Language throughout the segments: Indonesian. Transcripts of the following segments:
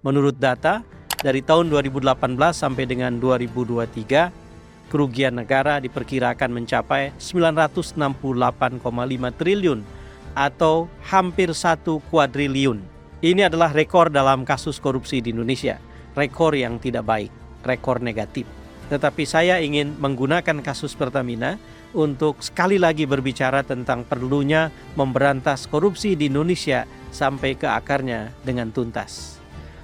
Menurut data, dari tahun 2018 sampai dengan 2023, kerugian negara diperkirakan mencapai 968,5 triliun atau hampir 1 kuadriliun. Ini adalah rekor dalam kasus korupsi di Indonesia, rekor yang tidak baik, rekor negatif. Tetapi saya ingin menggunakan kasus Pertamina untuk sekali lagi berbicara tentang perlunya memberantas korupsi di Indonesia sampai ke akarnya dengan tuntas.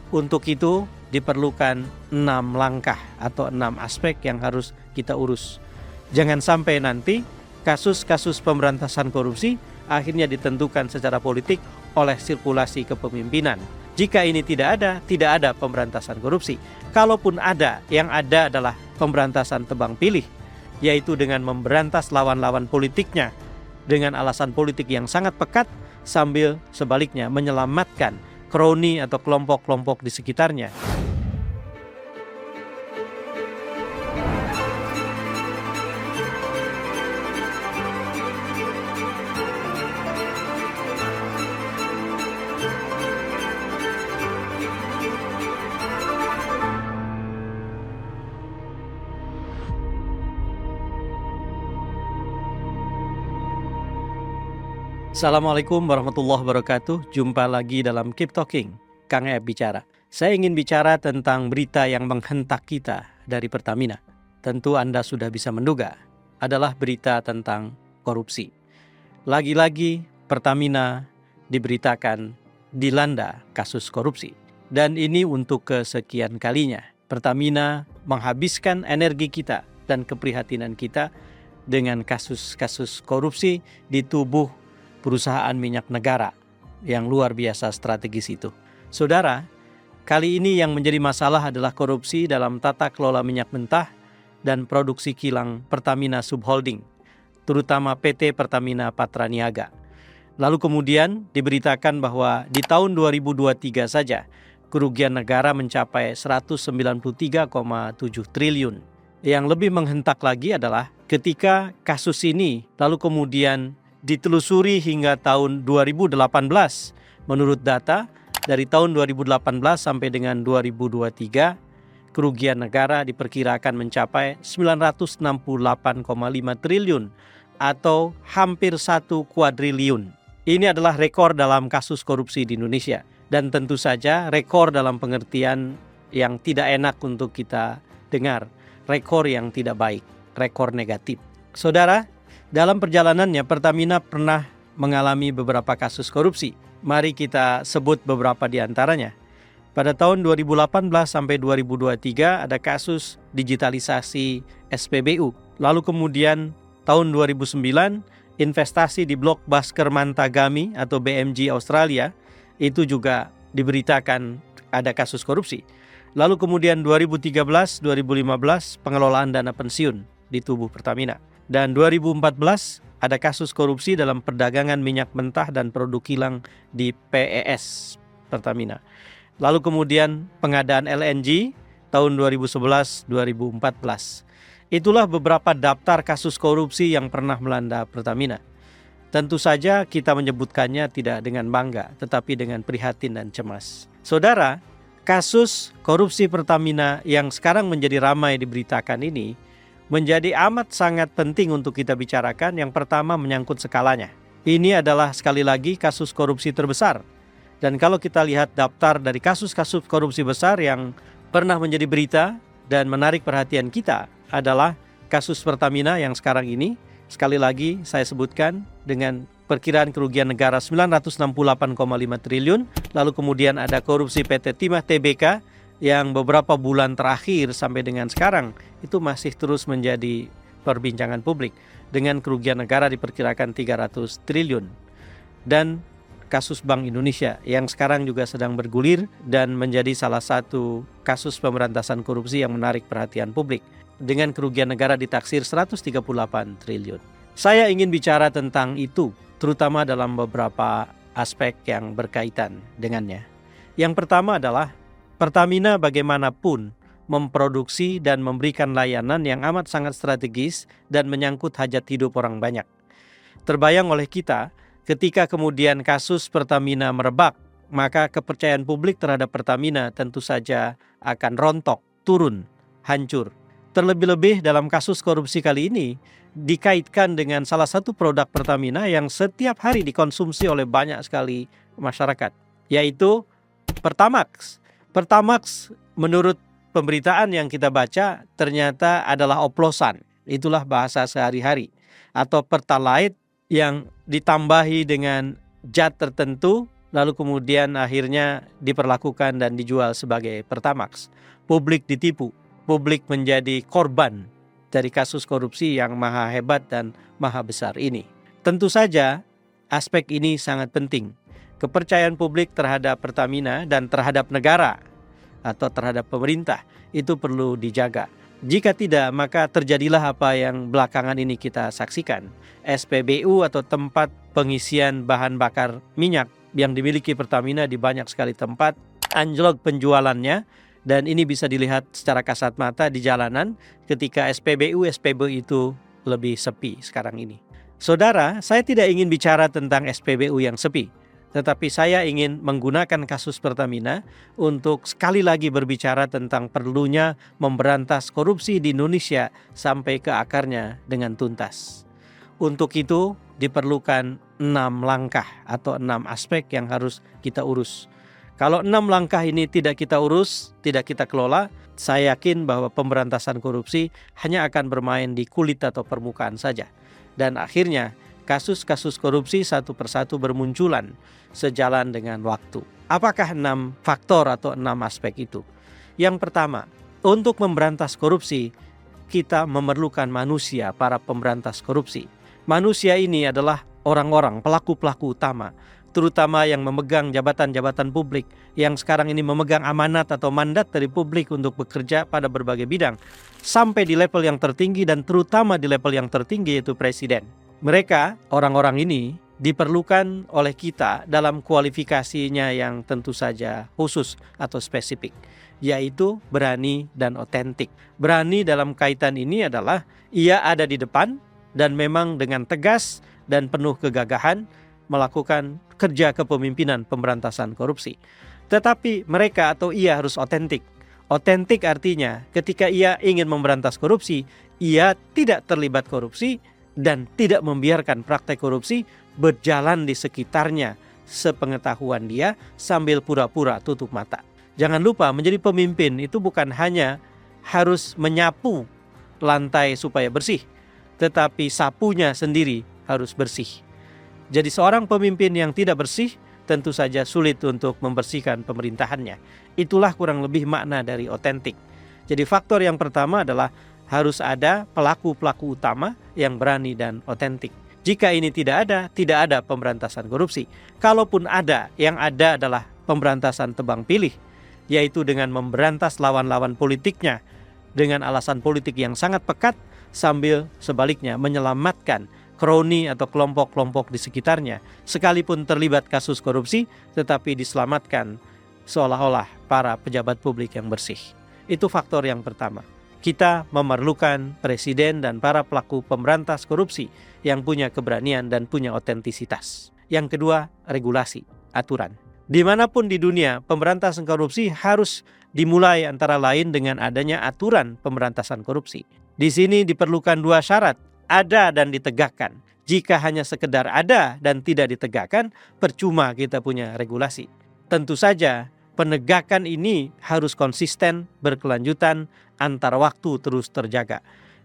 Untuk itu diperlukan 6 langkah atau 6 aspek yang harus kita urus. Jangan sampai nanti kasus-kasus pemberantasan korupsi akhirnya ditentukan secara politik oleh sirkulasi kepemimpinan. Jika ini tidak ada pemberantasan korupsi. Kalaupun ada, yang ada adalah pemberantasan tebang pilih, yaitu dengan memberantas lawan-lawan politiknya dengan alasan politik yang sangat pekat, sambil sebaliknya menyelamatkan kroni atau kelompok-kelompok di sekitarnya. Assalamualaikum warahmatullahi wabarakatuh. Jumpa lagi dalam Keep Talking, Kang Eb bicara. Saya ingin bicara tentang berita yang menghentak kita dari Pertamina. Tentu Anda sudah bisa menduga, adalah berita tentang korupsi. Lagi-lagi Pertamina diberitakan dilanda kasus korupsi. Dan ini untuk kesekian kalinya. Pertamina menghabiskan energi kita dan keprihatinan kita dengan kasus-kasus korupsi di tubuh perusahaan minyak negara yang luar biasa strategis itu. Saudara, kali ini yang menjadi masalah adalah korupsi dalam tata kelola minyak mentah dan produksi kilang Pertamina Subholding, terutama PT Pertamina Patraniaga. Lalu kemudian diberitakan bahwa di tahun 2023 saja kerugian negara mencapai 193,7 triliun. Yang lebih menghentak lagi adalah ketika kasus ini lalu kemudian ditelusuri hingga tahun 2018. Menurut data, dari tahun 2018 sampai dengan 2023, kerugian negara diperkirakan mencapai 968,5 triliun atau hampir 1 kuadriliun. Ini adalah rekor dalam kasus korupsi di Indonesia. Dan tentu saja rekor dalam pengertian yang tidak enak untuk kita dengar. Rekor yang tidak baik, rekor negatif. Saudara, dalam perjalanannya Pertamina pernah mengalami beberapa kasus korupsi. Mari kita sebut beberapa di antaranya. Pada tahun 2018 sampai 2023 ada kasus digitalisasi SPBU. Lalu kemudian tahun 2009 investasi di blok Basker Mantagami atau BMG Australia itu juga diberitakan ada kasus korupsi. Lalu kemudian 2013-2015 pengelolaan dana pensiun di tubuh Pertamina. Dan 2014 ada kasus korupsi dalam perdagangan minyak mentah dan produk kilang di PES Pertamina. Lalu kemudian pengadaan LNG tahun 2011-2014. Itulah beberapa daftar kasus korupsi yang pernah melanda Pertamina. Tentu saja kita menyebutkannya tidak dengan bangga, tetapi dengan prihatin dan cemas. Saudara, kasus korupsi Pertamina yang sekarang menjadi ramai diberitakan ini menjadi amat sangat penting untuk kita bicarakan. Yang pertama menyangkut skalanya. Ini adalah sekali lagi kasus korupsi terbesar. Dan kalau kita lihat daftar dari kasus-kasus korupsi besar yang pernah menjadi berita dan menarik perhatian kita adalah kasus Pertamina yang sekarang ini. Sekali lagi saya sebutkan dengan perkiraan kerugian negara 968,5 triliun. Lalu kemudian ada korupsi PT Timah Tbk yang beberapa bulan terakhir sampai dengan sekarang itu masih terus menjadi perbincangan publik dengan kerugian negara diperkirakan 300 triliun. Dan kasus Bank Indonesia yang sekarang juga sedang bergulir dan menjadi salah satu kasus pemberantasan korupsi yang menarik perhatian publik dengan kerugian negara ditaksir 138 triliun. Saya ingin bicara tentang itu, terutama dalam beberapa aspek yang berkaitan dengannya. Yang pertama adalah Pertamina bagaimanapun memproduksi dan memberikan layanan yang amat sangat strategis dan menyangkut hajat hidup orang banyak. Terbayang oleh kita ketika kemudian kasus Pertamina merebak maka kepercayaan publik terhadap Pertamina tentu saja akan rontok, turun, hancur. Terlebih-lebih dalam kasus korupsi kali ini dikaitkan dengan salah satu produk Pertamina yang setiap hari dikonsumsi oleh banyak sekali masyarakat, yaitu Pertamax. Pertamax menurut pemberitaan yang kita baca ternyata adalah oplosan. Itulah bahasa sehari-hari. Atau Pertalite yang ditambahi dengan zat tertentu lalu kemudian akhirnya diperlakukan dan dijual sebagai Pertamax. Publik ditipu, publik menjadi korban dari kasus korupsi yang maha hebat dan maha besar ini. Tentu saja aspek ini sangat penting. Kepercayaan publik terhadap Pertamina dan terhadap negara atau terhadap pemerintah itu perlu dijaga. Jika tidak, maka terjadilah apa yang belakangan ini kita saksikan. SPBU atau tempat pengisian bahan bakar minyak yang dimiliki Pertamina di banyak sekali tempat anjlok penjualannya, dan ini bisa dilihat secara kasat mata di jalanan ketika SPBU itu lebih sepi sekarang ini. Saudara, saya tidak ingin bicara tentang SPBU yang sepi, tetapi saya ingin menggunakan kasus Pertamina untuk sekali lagi berbicara tentang perlunya memberantas korupsi di Indonesia sampai ke akarnya dengan tuntas. Untuk itu diperlukan 6 langkah atau 6 aspek yang harus kita urus. Kalau 6 langkah ini tidak kita urus, tidak kita kelola, saya yakin bahwa pemberantasan korupsi hanya akan bermain di kulit atau permukaan saja. Dan akhirnya kasus-kasus korupsi satu persatu bermunculan sejalan dengan waktu. Apakah 6 faktor atau 6 aspek itu? Yang pertama, untuk memberantas korupsi, kita memerlukan manusia, para pemberantas korupsi. Manusia ini adalah orang-orang, pelaku-pelaku utama, terutama yang memegang jabatan-jabatan publik, yang sekarang ini memegang amanat atau mandat dari publik untuk bekerja pada berbagai bidang, sampai di level yang tertinggi dan terutama di level yang tertinggi yaitu presiden. Mereka, orang-orang ini, diperlukan oleh kita dalam kualifikasinya yang tentu saja khusus atau spesifik, yaitu berani dan otentik. Berani dalam kaitan ini adalah ia ada di depan dan memang dengan tegas dan penuh kegagahan melakukan kerja kepemimpinan pemberantasan korupsi. Tetapi mereka atau ia harus otentik. Otentik artinya ketika ia ingin memberantas korupsi, ia tidak terlibat korupsi dan tidak membiarkan praktek korupsi berjalan di sekitarnya sepengetahuan dia sambil pura-pura tutup mata. Jangan lupa, menjadi pemimpin itu bukan hanya harus menyapu lantai supaya bersih, tetapi sapunya sendiri harus bersih. Jadi seorang pemimpin yang tidak bersih tentu saja sulit untuk membersihkan pemerintahannya. Itulah kurang lebih makna dari otentik. Jadi faktor yang pertama adalah harus ada pelaku-pelaku utama yang berani dan otentik. Jika ini tidak ada pemberantasan korupsi. Kalaupun ada, yang ada adalah pemberantasan tebang pilih, yaitu dengan memberantas lawan-lawan politiknya dengan alasan politik yang sangat pekat, sambil sebaliknya menyelamatkan kroni atau kelompok-kelompok di sekitarnya. Sekalipun terlibat kasus korupsi, tetapi diselamatkan seolah-olah para pejabat publik yang bersih. Itu faktor yang pertama. Kita memerlukan presiden dan para pelaku pemberantas korupsi yang punya keberanian dan punya otentisitas. Yang kedua, regulasi, aturan. Dimanapun di dunia, pemberantasan korupsi harus dimulai antara lain dengan adanya aturan pemberantasan korupsi. Di sini diperlukan 2 syarat, ada dan ditegakkan. Jika hanya sekedar ada dan tidak ditegakkan, percuma kita punya regulasi. Tentu saja penegakan ini harus konsisten, berkelanjutan, antar waktu terus terjaga.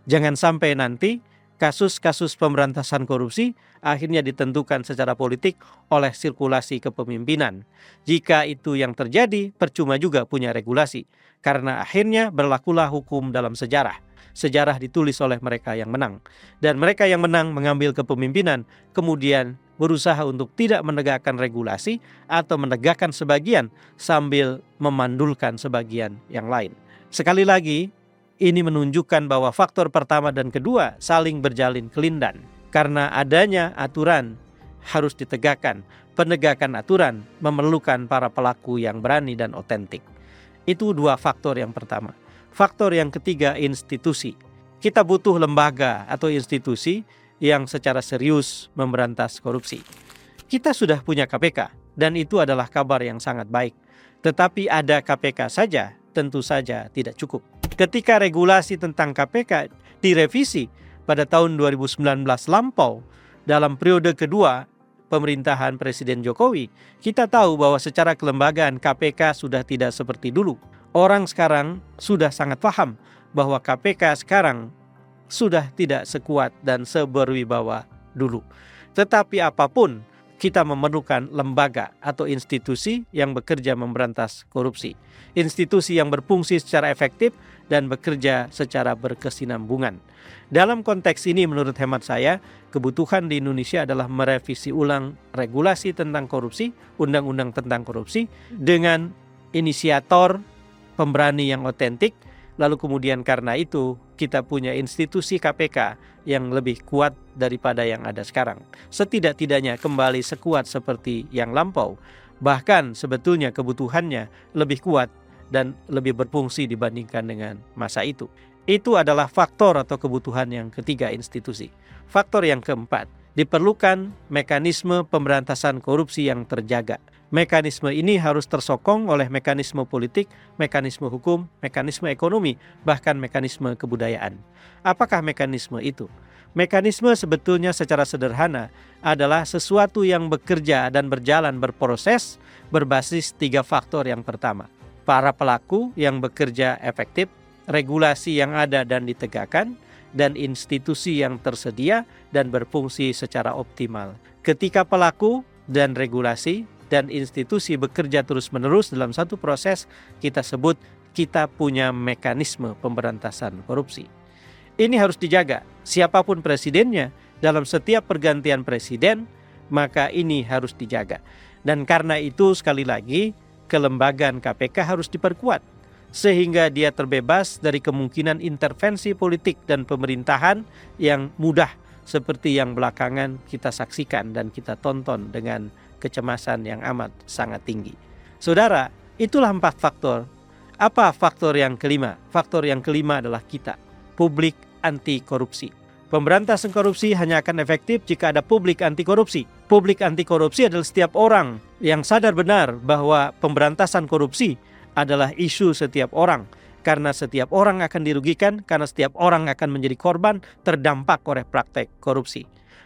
Jangan sampai nanti kasus-kasus pemberantasan korupsi akhirnya ditentukan secara politik oleh sirkulasi kepemimpinan. Jika itu yang terjadi, percuma juga punya regulasi. Karena akhirnya berlakulah hukum dalam sejarah. Sejarah ditulis oleh mereka yang menang. Dan mereka yang menang mengambil kepemimpinan, kemudian berusaha untuk tidak menegakkan regulasi atau menegakkan sebagian sambil memandulkan sebagian yang lain. Sekali lagi, ini menunjukkan bahwa faktor pertama dan kedua saling berjalin kelindan. Karena adanya aturan harus ditegakkan. Penegakan aturan memerlukan para pelaku yang berani dan otentik. Itu 2 faktor yang pertama. Faktor yang ketiga, institusi. Kita butuh lembaga atau institusi yang secara serius memberantas korupsi. Kita sudah punya KPK. dan itu adalah kabar yang sangat baik. Tetapi ada KPK saja tentu saja tidak cukup. Ketika regulasi tentang KPK direvisi pada tahun 2019 lampau dalam periode kedua pemerintahan Presiden Jokowi, kita tahu bahwa secara kelembagaan KPK sudah tidak seperti dulu. Orang sekarang sudah sangat paham bahwa KPK sekarang sudah tidak sekuat dan seberwibawa dulu. Tetapi apapun, kita memerlukan lembaga atau institusi yang bekerja memberantas korupsi. Institusi yang berfungsi secara efektif dan bekerja secara berkesinambungan. Dalam konteks ini menurut hemat saya, kebutuhan di Indonesia adalah merevisi ulang regulasi tentang korupsi, undang-undang tentang korupsi, dengan inisiator pemberani yang otentik. Lalu kemudian karena itu kita punya institusi KPK yang lebih kuat daripada yang ada sekarang. Setidak-tidaknya kembali sekuat seperti yang lampau. Bahkan sebetulnya kebutuhannya lebih kuat dan lebih berfungsi dibandingkan dengan masa itu. Itu adalah faktor atau kebutuhan yang ketiga institusi. Faktor yang keempat, diperlukan mekanisme pemberantasan korupsi yang terjaga. Mekanisme ini harus tersokong oleh mekanisme politik, mekanisme hukum, mekanisme ekonomi, bahkan mekanisme kebudayaan. Apakah mekanisme itu? Mekanisme sebetulnya secara sederhana adalah sesuatu yang bekerja dan berjalan berproses berbasis 3 faktor yang pertama. Para pelaku yang bekerja efektif, regulasi yang ada dan ditegakkan, dan institusi yang tersedia dan berfungsi secara optimal. Ketika pelaku dan regulasi dan institusi bekerja terus-menerus dalam satu proses, kita sebut kita punya mekanisme pemberantasan korupsi. Ini harus dijaga. Siapapun presidennya, dalam setiap pergantian presiden, maka ini harus dijaga. Dan karena itu sekali lagi, kelembagaan KPK harus diperkuat, sehingga dia terbebas dari kemungkinan intervensi politik dan pemerintahan yang mudah seperti yang belakangan kita saksikan dan kita tonton dengan kecemasan yang amat sangat tinggi. Saudara, itulah 4 faktor. Apa faktor yang kelima? Faktor yang kelima adalah kita, publik anti korupsi. Pemberantasan korupsi hanya akan efektif jika ada publik anti korupsi. Publik anti korupsi adalah setiap orang yang sadar benar bahwa pemberantasan korupsi adalah isu setiap orang. Karena setiap orang akan dirugikan, karena setiap orang akan menjadi korban terdampak oleh praktek korupsi.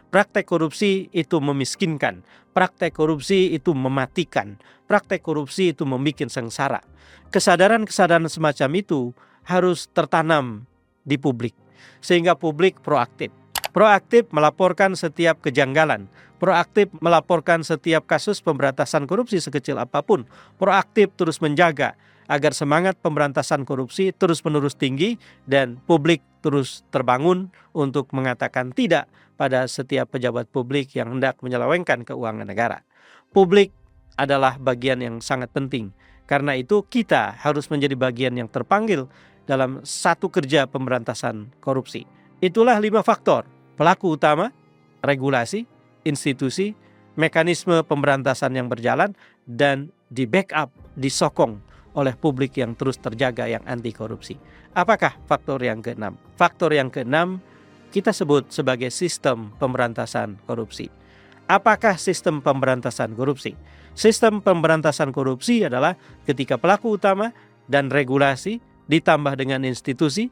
Praktek korupsi itu memiskinkan, praktek korupsi itu mematikan, praktek korupsi itu membuat sengsara. Kesadaran-kesadaran semacam itu harus tertanam di publik, sehingga publik proaktif. Proaktif melaporkan setiap kejanggalan, proaktif melaporkan setiap kasus pemberantasan korupsi sekecil apapun, proaktif terus menjaga agar semangat pemberantasan korupsi terus-menerus tinggi dan publik terus terbangun untuk mengatakan tidak pada setiap pejabat publik yang hendak menyelewengkan keuangan negara. Publik adalah bagian yang sangat penting. Karena itu kita harus menjadi bagian yang terpanggil dalam satu kerja pemberantasan korupsi. Itulah 5 faktor. Pelaku utama, regulasi, institusi, mekanisme pemberantasan yang berjalan, dan di backup, disokong oleh publik yang terus terjaga yang anti korupsi. Apakah faktor yang keenam? Faktor yang keenam kita sebut sebagai sistem pemberantasan korupsi. Apakah sistem pemberantasan korupsi? Sistem pemberantasan korupsi adalah ketika pelaku utama dan regulasi ditambah dengan institusi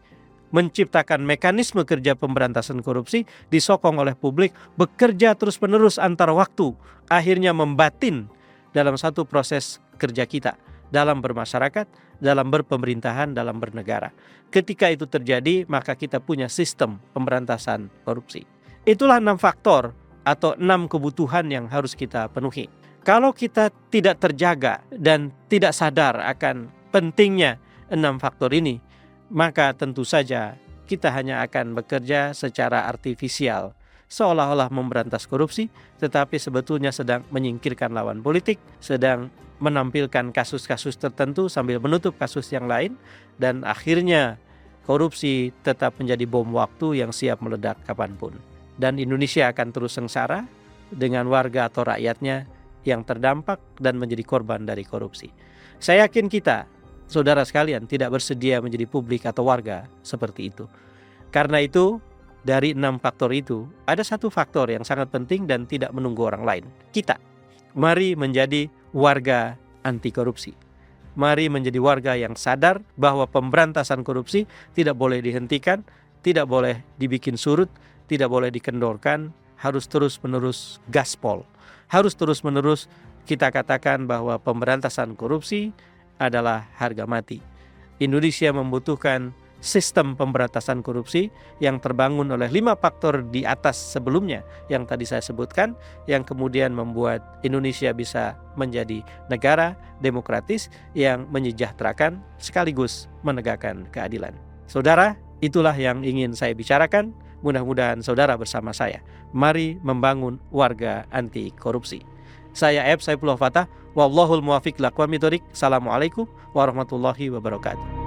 menciptakan mekanisme kerja pemberantasan korupsi disokong oleh publik bekerja terus-menerus antar waktu, akhirnya membatin dalam satu proses kerja kita dalam bermasyarakat, dalam berpemerintahan, dalam bernegara. Ketika itu terjadi, maka kita punya sistem pemberantasan korupsi. Itulah 6 faktor atau 6 kebutuhan yang harus kita penuhi. Kalau kita tidak terjaga dan tidak sadar akan pentingnya 6 faktor ini, maka tentu saja kita hanya akan bekerja secara artifisial, seolah-olah memberantas korupsi, tetapi sebetulnya sedang menyingkirkan lawan politik, sedang menampilkan kasus-kasus tertentu sambil menutup kasus yang lain, dan akhirnya korupsi tetap menjadi bom waktu yang siap meledak kapanpun. Dan Indonesia akan terus sengsara dengan warga atau rakyatnya yang terdampak dan menjadi korban dari korupsi. Saya yakin kita, saudara sekalian, tidak bersedia menjadi publik atau warga seperti itu. Karena itu, dari 6 faktor itu, ada satu faktor yang sangat penting dan tidak menunggu orang lain. Kita, Mari menjadi warga anti korupsi. Mari menjadi warga yang sadar bahwa pemberantasan korupsi tidak boleh dihentikan, tidak boleh dibikin surut, tidak boleh dikendorkan, harus terus-menerus gaspol. Harus terus-menerus kita katakan bahwa pemberantasan korupsi adalah harga mati. Indonesia membutuhkan sistem pemberantasan korupsi yang terbangun oleh 5 faktor di atas sebelumnya yang tadi saya sebutkan, yang kemudian membuat Indonesia bisa menjadi negara demokratis yang menyejahterakan sekaligus menegakkan keadilan. Saudara, itulah yang ingin saya bicarakan. Mudah-mudahan saudara bersama saya. Mari membangun warga anti korupsi. Saya Saifullah Fatah. Wallahul muwaffiq ila aqwamit thoriq. Assalamualaikum warahmatullahi wabarakatuh.